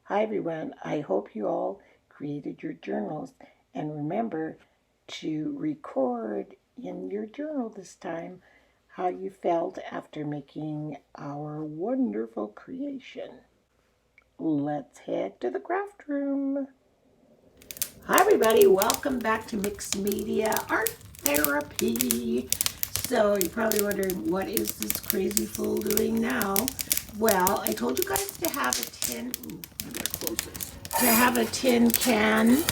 Hi everyone, I hope you all created your journals and remember to record in your journal this time how you felt after making our wonderful creation. Let's head to the craft room. Hi everybody, welcome back to Mixed Media Art Therapy. So you're probably wondering, what is this crazy fool doing now? Well, I told you guys to have a tin, to have a tin can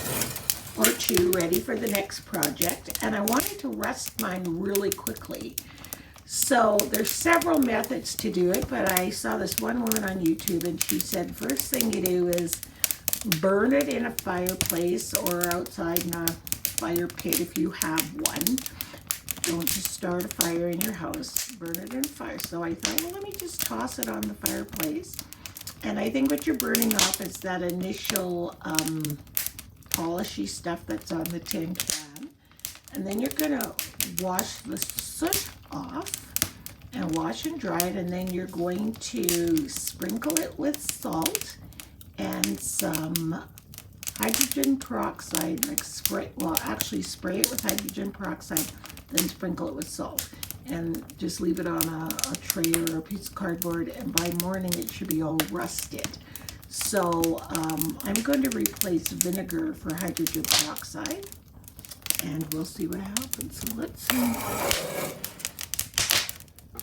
or two ready for the next project, and I wanted to rust mine really quickly. So there's several methods to do it, but I saw this one woman on YouTube and she said first thing you do is burn it in a fireplace or outside in a fire pit if you have one. Don't just start a fire in your house, burn it in a fire. So I thought, well, let me just toss it on the fireplace. And I think what you're burning off is that initial polishy stuff that's on the tin can. And then you're gonna wash the soot off and wash and dry it, and then you're going to sprinkle it with salt and some hydrogen peroxide, like spray it with hydrogen peroxide, then sprinkle it with salt. And just leave it on a tray or a piece of cardboard, and by morning it should be all rusted. So I'm going to replace vinegar for hydrogen peroxide, and we'll see what happens. So let's see.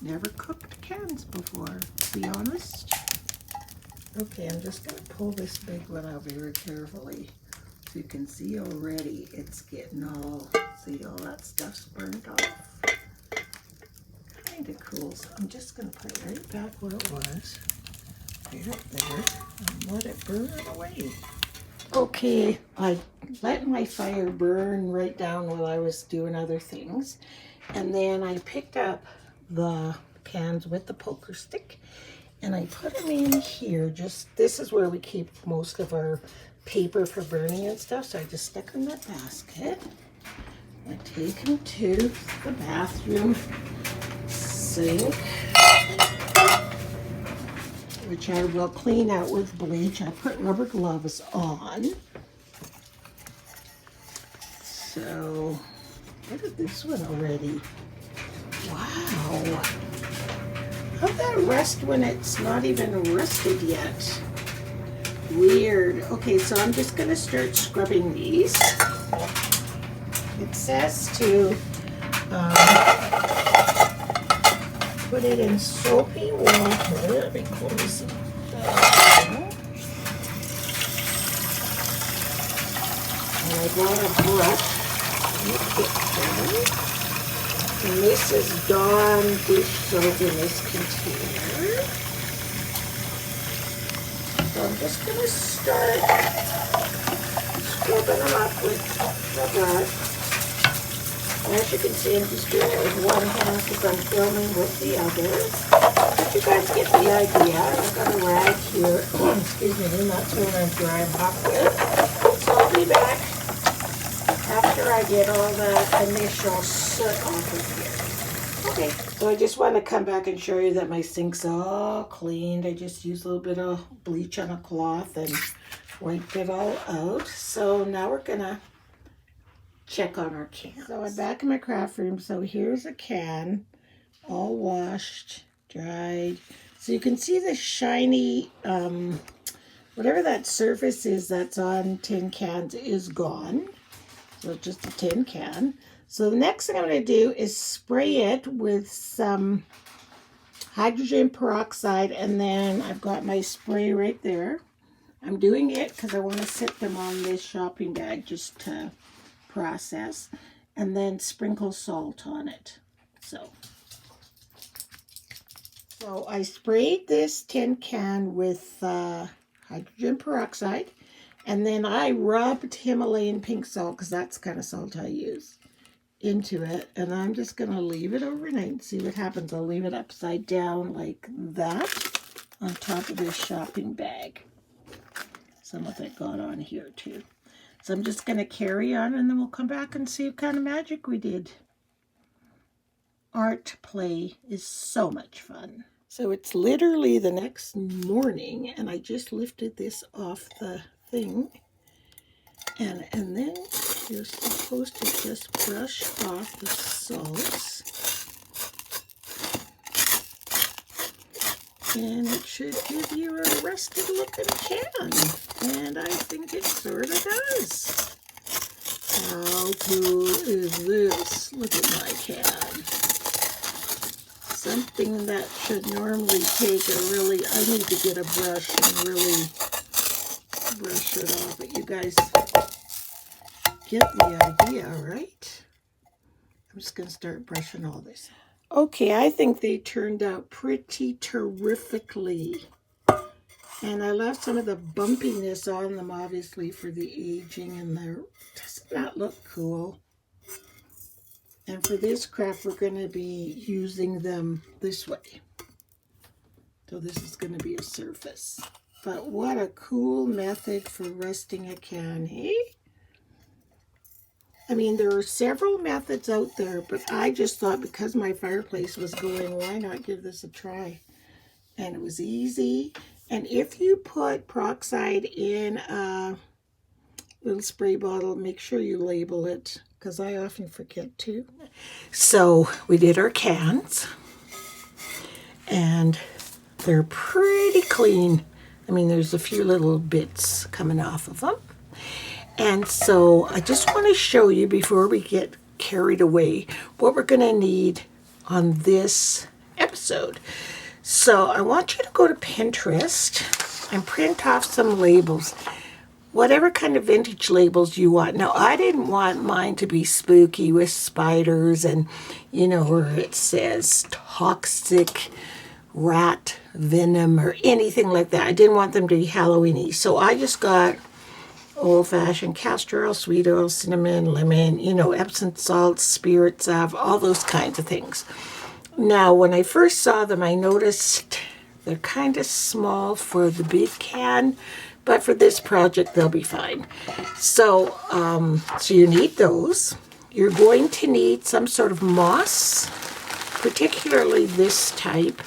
Never cooked cans before, to be honest. Okay, I'm just going to pull this big one out very carefully. So you can see already it's getting all, see all that stuff's burnt off. Kind of cool. So I'm just going to put it right back where it was. Right up there. And let it burn away. Okay, I let my fire burn right down while I was doing other things. And then I picked up the pans with the poker stick and I put them in here. Just, this is where we keep most of our paper for burning and stuff. So I just stick them in that basket. I take them to the bathroom sink, which I will clean out with bleach. I put rubber gloves on. So, look at this one already. Wow. How'd that rust when it's not even rusted yet? Weird. Okay, so I'm just going to start scrubbing these. It says to put it in soapy water. Let me close it. And I brought a brush. And this is Dawn dish soap in this container. So I'm just going to start scrubbing them up with the brush. As you can see, I'm just doing it with one hand because I'm filming with the other. But you guys get the idea. I've got a rag here. Oh, excuse me, that's what I'm drying off with. So I'll be back after I get all the initial soot off of here. Okay, so I just want to come back and show you that my sink's all cleaned. I just used a little bit of bleach on a cloth and wiped it all out. So now we're going to check on our cans. So I'm back in my craft room. So here's a can, all washed, dried. So you can see the shiny, whatever that surface is that's on tin cans is gone. So it's just a tin can. So the next thing I'm going to do is spray it with some hydrogen peroxide, and then I've got my spray right there. I'm doing it because I want to sit them on this shopping bag just to process, and then sprinkle salt on it. So I sprayed this tin can with hydrogen peroxide, and then I rubbed Himalayan pink salt, because that's the kind of salt I use, into it, and I'm just going to leave it overnight and see what happens. I'll leave it upside down like that on top of this shopping bag. Some of it got on here too. So I'm just going to carry on, and then we'll come back and see what kind of magic we did. Art play is so much fun. So it's literally the next morning, and I just lifted this off the thing. And then you're supposed to just brush off the salts. And it should give you a rusted looking can. And I think it sort of does. How cool is this? Look at my can. Something that should normally take I need to get a brush and really brush it off. But you guys get the idea, right? I'm just going to start brushing all this. Okay, I think they turned out pretty terrifically. And I left some of the bumpiness on them, obviously, for the aging, and doesn't that look cool? And for this craft, we're going to be using them this way. So this is going to be a surface. But what a cool method for rusting a can, hey? I mean, there are several methods out there, but I just thought because my fireplace was going, why not give this a try? And it was easy. And if you put peroxide in a little spray bottle, make sure you label it, because I often forget to. So we did our cans, and they're pretty clean. I mean, there's a few little bits coming off of them. And so I just want to show you, before we get carried away, what we're going to need on this episode. So I want you to go to Pinterest and print off some labels, whatever kind of vintage labels you want. Now, I didn't want mine to be spooky with spiders and, where it says toxic rat venom or anything like that. I didn't want them to be Halloween-y. So I just got old-fashioned castor oil, sweet oil, cinnamon, lemon, Epsom salt, spirit salve, all those kinds of things. Now, when I first saw them, I noticed they're kind of small for the big can, but for this project, they'll be fine. So, so you need those. You're going to need some sort of moss, particularly this type.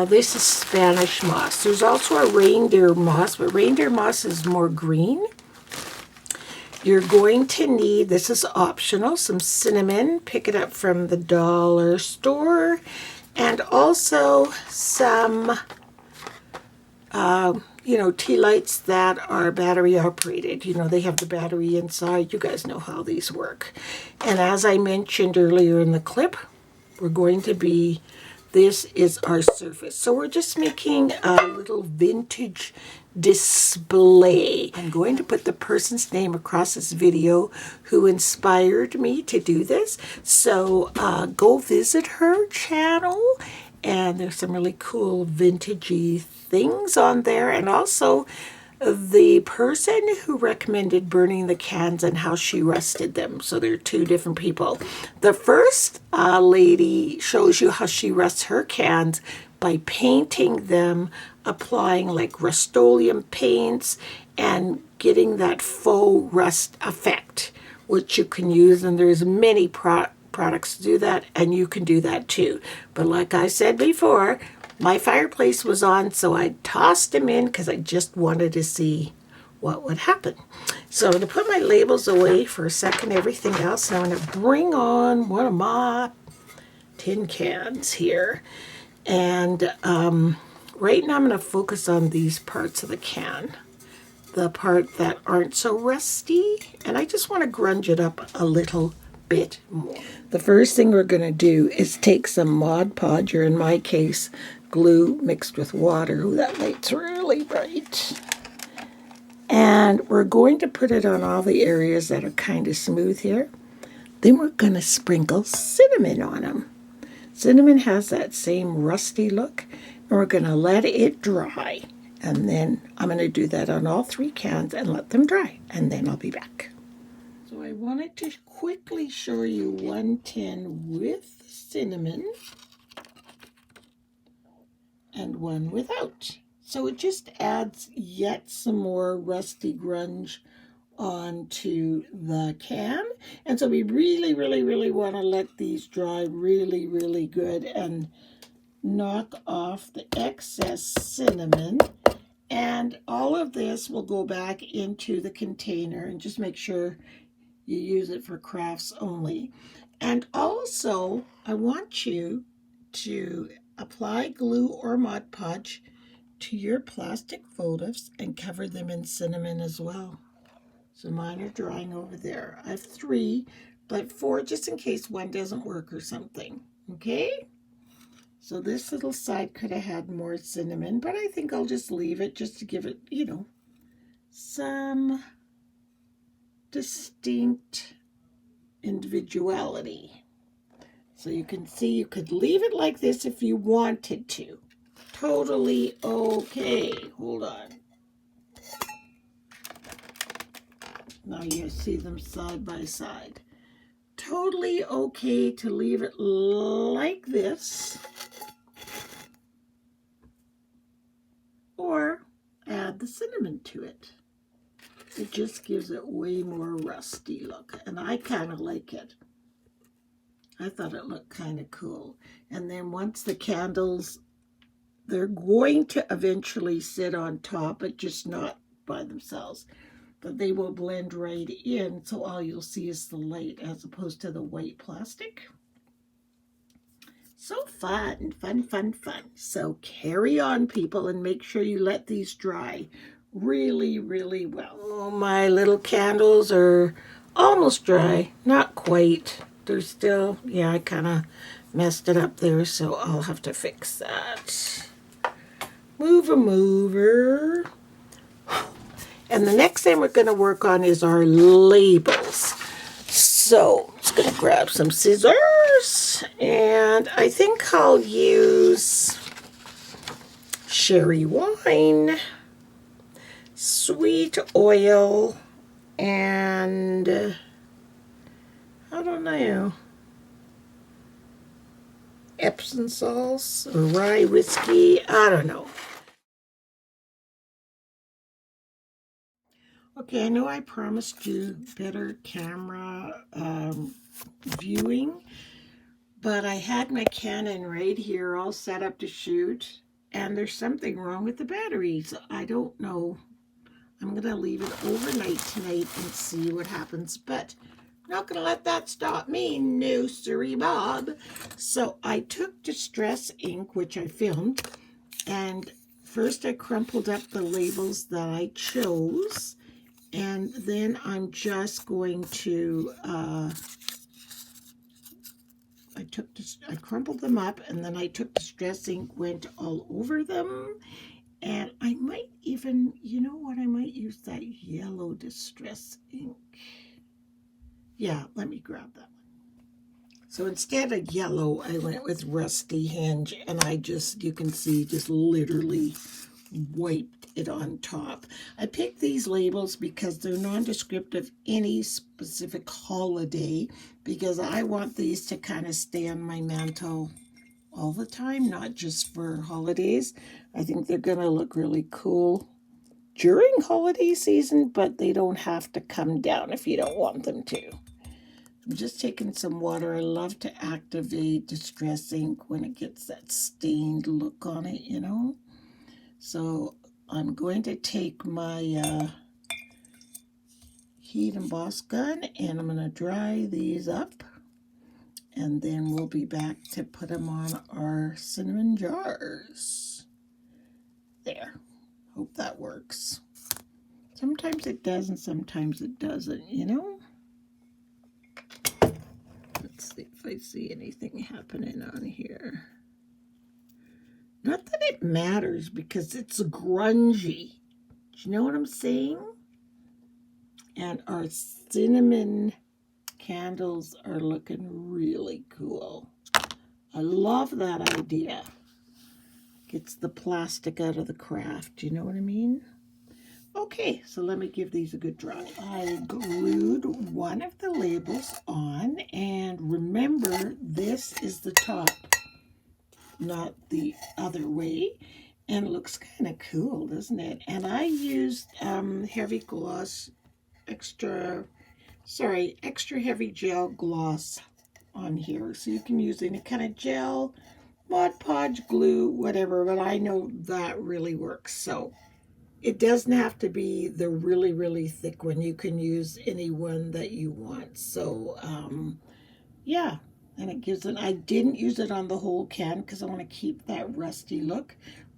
This is Spanish moss. There's also a reindeer moss, but reindeer moss is more green. You're going to need, this is optional, some cinnamon. Pick it up from the dollar store. And also some, tea lights that are battery operated. They have the battery inside. You guys know how these work. And as I mentioned earlier in the clip, this is our surface. So we're just making a little vintage display. I'm going to put the person's name across this video who inspired me to do this. So go visit her channel, and there's some really cool vintagey things on there. And also the person who recommended burning the cans and how she rusted them. So they're two different people. The first lady shows you how she rusts her cans by painting them, applying like Rust-Oleum paints and getting that faux rust effect, which you can use. And there's many products to do that, and you can do that too. But like I said before, my fireplace was on, so I tossed them in because I just wanted to see what would happen. So I'm going to put my labels away for a second, everything else, and I'm going to bring on one of my tin cans here. And right now I'm going to focus on these parts of the can, the part that aren't so rusty, and I just want to grunge it up a little bit more. The first thing we're going to do is take some Mod Podge, or in my case, glue mixed with water. Ooh, that light's really bright. And we're going to put it on all the areas that are kind of smooth here. Then we're going to sprinkle cinnamon on them. Cinnamon has that same rusty look, and we're going to let it dry. And then I'm going to do that on all three cans and let them dry, and then I'll be back. So I wanted to quickly show you one tin with cinnamon and one without. So it just adds yet some more rusty grunge onto the can. And so we really, really, really want to let these dry really, really good. And knock off the excess cinnamon, and all of this will go back into the container, and just make sure you use it for crafts only. And also, I want you to apply glue or Mod Podge to your plastic votives and cover them in cinnamon as well. So mine are drying over there. I have 3, but 4 just in case one doesn't work or something. Okay? So this little side could have had more cinnamon, but I think I'll just leave it just to give it, some distinct individuality. So you can see you could leave it like this if you wanted to. Totally okay. Hold on. Now you see them side by side. Totally okay to leave it like this, or add the cinnamon to it. It just gives it way more rusty look, and I kind of like it. I thought it looked kind of cool. And then once the candles, they're going to eventually sit on top, but just not by themselves. But they will blend right in, so all you'll see is the light as opposed to the white plastic. So fun, fun, fun, fun. So carry on, people, and make sure you let these dry really, really well. Oh, my little candles are almost dry. Not quite. They're still, yeah, I kind of messed it up there, so I'll have to fix that. Mover. And the next thing we're going to work on is our labels. So I'm just going to grab some scissors, and I think I'll use sherry wine, sweet oil, and I don't know, Epsom salts or rye whiskey, I don't know. Okay, I know I promised you better camera viewing, but I had my Canon right here all set up to shoot, and there's something wrong with the batteries. I don't know. I'm going to leave it overnight tonight and see what happens, but I'm not going to let that stop me. No, siree, Bob. So I took Distress ink, which I filmed, and first I crumpled up the labels that I chose. And then I'm just going to, I crumpled them up, and then I took Distress ink, went all over them. And I might even, you know what, I might use that yellow Distress ink. Yeah, let me grab that one. So instead of yellow, I went with Rusty Hinge, and I just, you can see, just literally wiped it on top. I picked these labels because they're nondescript of any specific holiday, because I want these to kind of stay on my mantle all the time, not just for holidays. I think they're going to look really cool during holiday season, but they don't have to come down if you don't want them to. I'm just taking some water. I love to activate Distress ink when it gets that stained look on it, you know. So I'm going to take my heat emboss gun, and I'm going to dry these up, and then we'll be back to put them on our cinnamon jars. There. Hope that works. Sometimes it does and sometimes it doesn't, you know. Let's see if I see anything happening on here. Not that it matters, because it's grungy. Do you know what I'm saying? And our cinnamon candles are looking really cool. I love that idea. Gets the plastic out of the craft. Do you know what I mean? Okay, so let me give these a good dry. I glued one of the labels on, and remember, this is the top, not the other way. And it looks kind of cool, doesn't it? And I used heavy gloss, extra heavy gel gloss on here. So you can use any kind of gel, Mod Podge glue, whatever, but I know that really works. So it doesn't have to be the really, really thick one. You can use any one that you want. So, yeah. And it gives it, I didn't use it on the whole can because I want to keep that rusty look,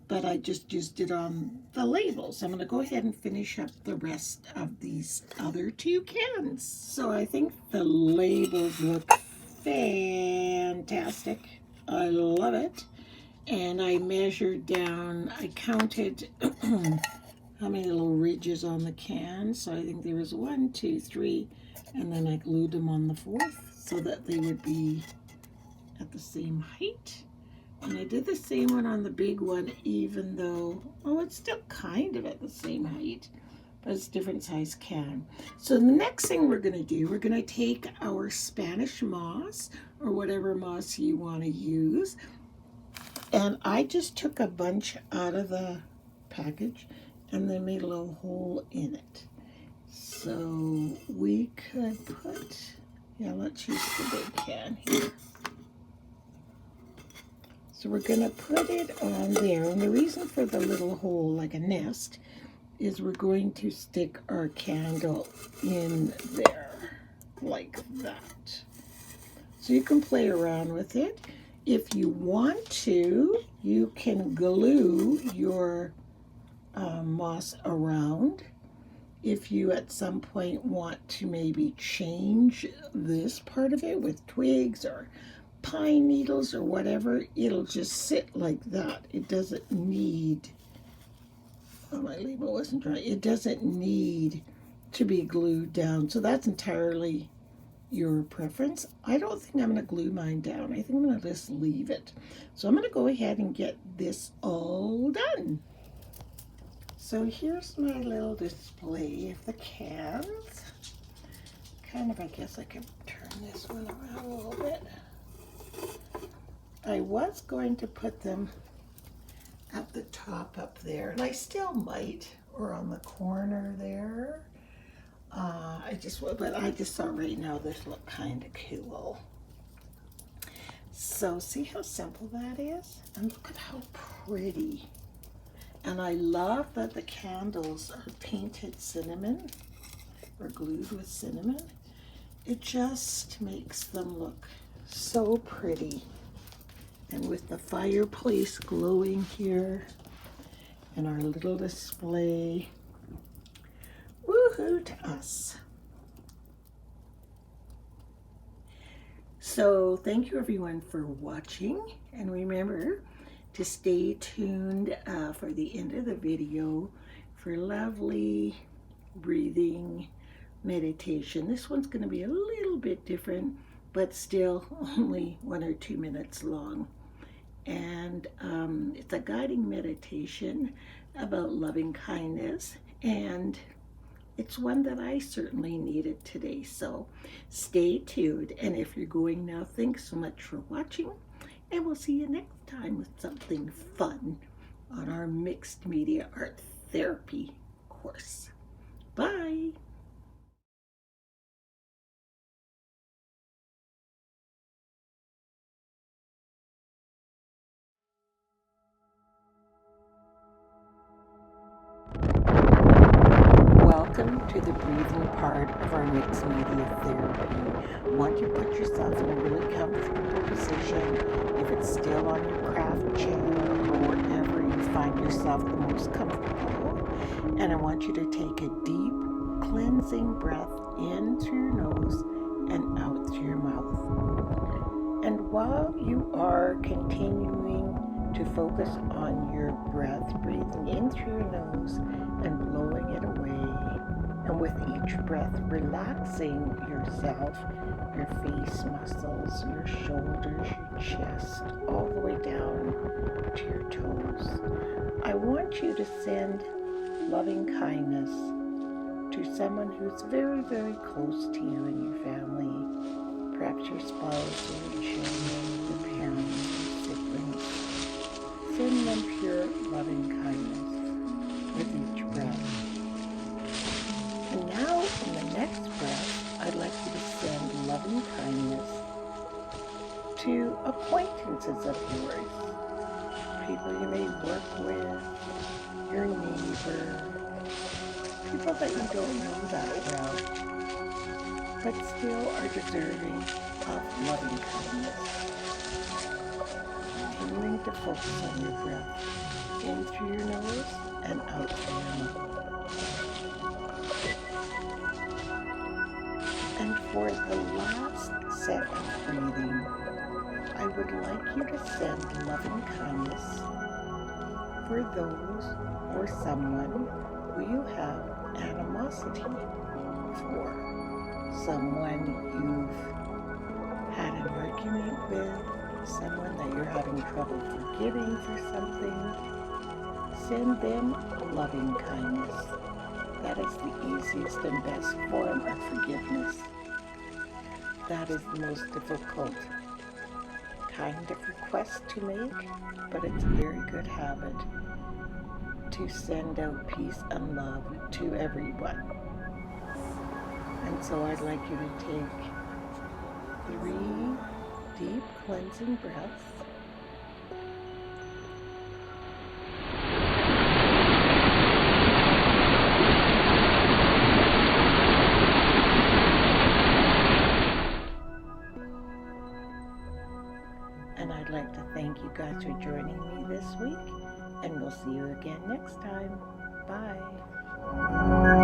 but I just used it on the labels. I'm going to go ahead and finish up the rest of these other two cans. So I think the labels look fantastic. I love it. And I measured down, I counted how many little ridges on the can. So I think there was 1, 2, 3, and then I glued them on the fourth so that they would be at the same height. And I did the same one on the big one, even though, oh, it's still kind of at the same height, but it's a different size can. So the next thing we're going to do, we're going to take our Spanish moss, or whatever moss you want to use, and I just took a bunch out of the package and then made a little hole in it. So we could put, yeah, let's use the big can here. So we're going to put it on there. And the reason for the little hole, like a nest, is we're going to stick our candle in there, like that. So you can play around with it. If you want to, you can glue your moss around. If you at some point want to maybe change this part of it with twigs or pine needles or whatever, it'll just sit like that. It doesn't need, oh, my label wasn't dry. It doesn't need to be glued down. So that's entirely your preference. I don't think I'm going to glue mine down. I think I'm going to just leave it. So I'm going to go ahead and get this all done. So here's my little display of the cans. Kind of, I guess I could turn this one around a little bit. I was going to put them at the top up there, and I still might, or on the corner there. I just thought right now this looked kind of cool. So see how simple that is? And look at how pretty. And I love that the candles are painted cinnamon or glued with cinnamon. It just makes them look so pretty. And with the fireplace glowing here and our little display, woohoo to us. So thank you everyone for watching, and remember to stay tuned for the end of the video for lovely breathing meditation. This one's going to be a little bit different, but still only 1 or 2 minutes long. And it's a guiding meditation about loving kindness, and it's one that I certainly needed today. So stay tuned, and if you're going now, thanks so much for watching, and we'll see you next time with something fun on our mixed media art therapy course. Bye. Welcome to the breathing part of our mixed media therapy. Want to put yourself in a really comfortable position, if it's still on your craft chair or wherever you find yourself the most comfortable. And I want you to take a deep, cleansing breath in through your nose and out through your mouth. And while you are continuing to focus on your breath, breathing in through your nose and blowing it away, and with each breath relaxing yourself, your face muscles, your shoulders, your chest, all the way down to your toes. I want you to send loving kindness to someone who's very, very close to you and your family, perhaps your spouse or your children, your parents, your siblings. Send them pure loving kindness with each breath. And now, in the next breath, I'd like you to send loving kindness to acquaintances of yours, people you may work with, your neighbor, people that you don't know that well, but still are deserving of loving kindness. Continuing to focus on your breath, in through your nose and out through your mouth. And for the last set of breathing, I would like you to send loving kindness for those or someone who you have animosity for. Someone you've had an argument with, someone that you're having trouble forgiving for something. Send them loving kindness. That is the easiest and best form of forgiveness. That is the most difficult kind of request to make, but it's a very good habit to send out peace and love to everyone. And so I'd like you to take 3 deep cleansing breaths. And I'd like to thank you guys for joining me this week, and we'll see you again next time. Bye.